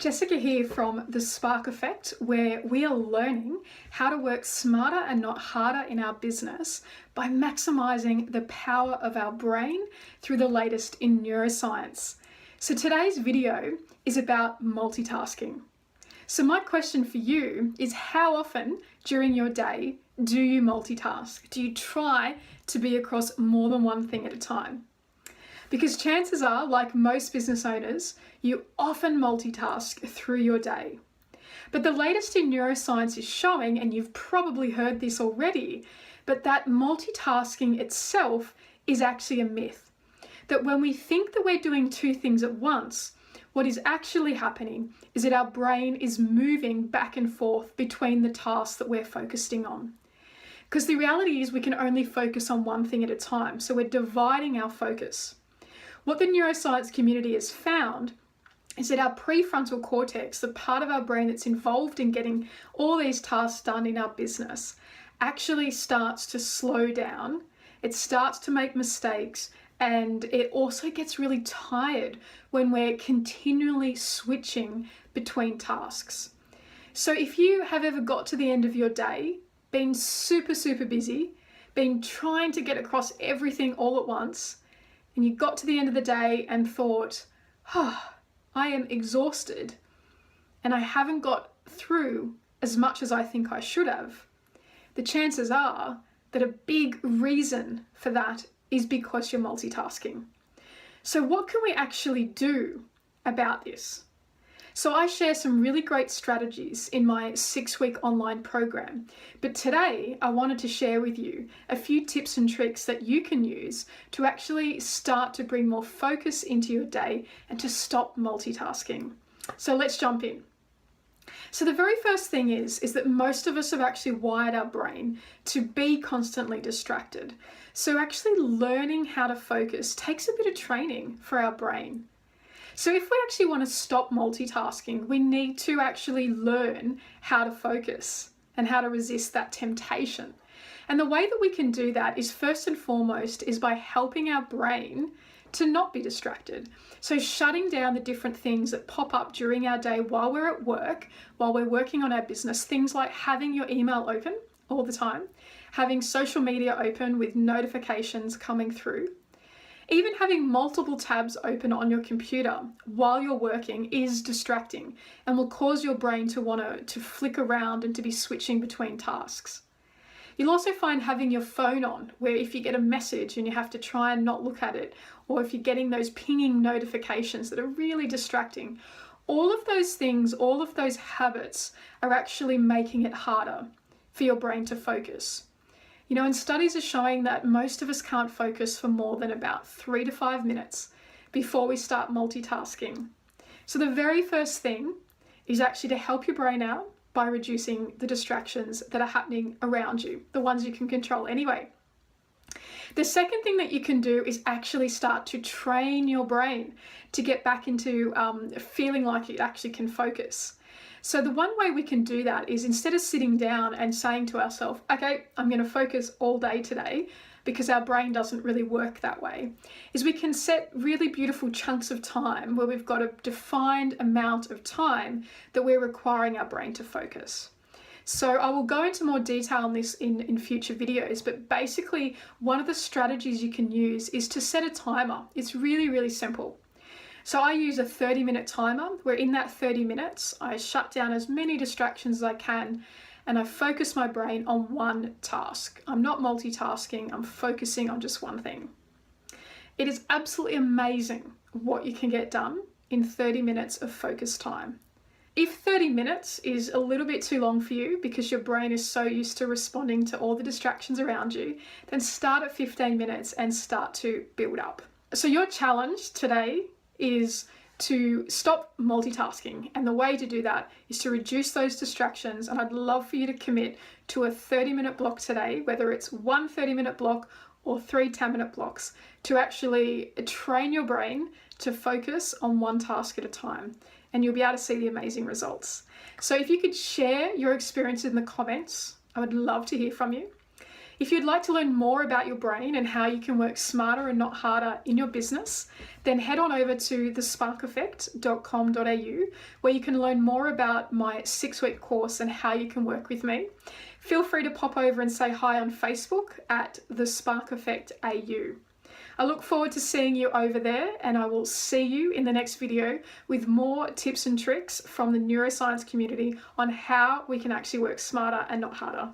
Jessica here from The Spark Effect, where we are learning how to work smarter and not harder in our business by maximizing the power of our brain through the latest in neuroscience. So today's video is about multitasking. So my question for you is, how often during your day do you multitask? Do you try to be across more than one thing at a time? Because chances are, like most business owners, you often multitask through your day. But the latest in neuroscience is showing, and you've probably heard this already, but that multitasking itself is actually a myth. That when we think that we're doing two things at once, what is actually happening is that our brain is moving back and forth between the tasks that we're focusing on. Because the reality is we can only focus on one thing at a time, so we're dividing our focus. What the neuroscience community has found is that our prefrontal cortex, the part of our brain that's involved in getting all these tasks done in our business, actually starts to slow down. It starts to make mistakes, and it also gets really tired when we're continually switching between tasks. So if you have ever got to the end of your day, been super busy, been trying to get across everything all at once, and you got to the end of the day and thought, I am exhausted and I haven't got through as much as I think I should have, the chances are that a big reason for that is because you're multitasking. So what can we actually do about this? So I share some really great strategies in my 6-week online program, but today I wanted to share with you a few tips and tricks that you can use to actually start to bring more focus into your day and to stop multitasking. So let's jump in. So the very first thing is that most of us have actually wired our brain to be constantly distracted. So actually learning how to focus takes a bit of training for our brain. So if we actually want to stop multitasking, we need to actually learn how to focus and how to resist that temptation. And the way that we can do that is, first and foremost, is by helping our brain to not be distracted. So shutting down the different things that pop up during our day while we're at work, while we're working on our business, things like having your email open all the time, having social media open with notifications coming through. Even having multiple tabs open on your computer while you're working is distracting and will cause your brain to want to flick around and to be switching between tasks. You'll also find having your phone on, where if you get a message and you have to try and not look at it, or if you're getting those pinging notifications that are really distracting, all of those things, all of those habits are actually making it harder for your brain to focus. You know, and studies are showing that most of us can't focus for more than about 3 to 5 minutes before we start multitasking. So the very first thing is actually to help your brain out by reducing the distractions that are happening around you, the ones you can control anyway. The second thing that you can do is actually start to train your brain to get back into feeling like it actually can focus. So the one way we can do that is, instead of sitting down and saying to ourselves, okay, I'm going to focus all day today, because our brain doesn't really work that way, is we can set really beautiful chunks of time where we've got a defined amount of time that we're requiring our brain to focus. So I will go into more detail on this in future videos, but basically one of the strategies you can use is to set a timer. It's really simple. So I use a 30-minute timer, where in that 30 minutes, I shut down as many distractions as I can and I focus my brain on one task. I'm not multitasking, I'm focusing on just one thing. It is absolutely amazing what you can get done in 30 minutes of focus time. If 30 minutes is a little bit too long for you because your brain is so used to responding to all the distractions around you, then start at 15 minutes and start to build up. So your challenge today is to stop multitasking, and the way to do that is to reduce those distractions. And I'd love for you to commit to a 30-minute block today, whether it's one 30-minute block or 3 10-minute blocks, to actually train your brain to focus on one task at a time, and you'll be able to see the amazing results. So if you could share your experience in the comments, I would love to hear from you. If you'd like to learn more about your brain and how you can work smarter and not harder in your business, then head on over to thesparkeffect.com.au, where you can learn more about my 6-week course and how you can work with me. Feel free to pop over and say hi on Facebook at The Spark Effect AU. I look forward to seeing you over there, and I will see you in the next video with more tips and tricks from the neuroscience community on how we can actually work smarter and not harder.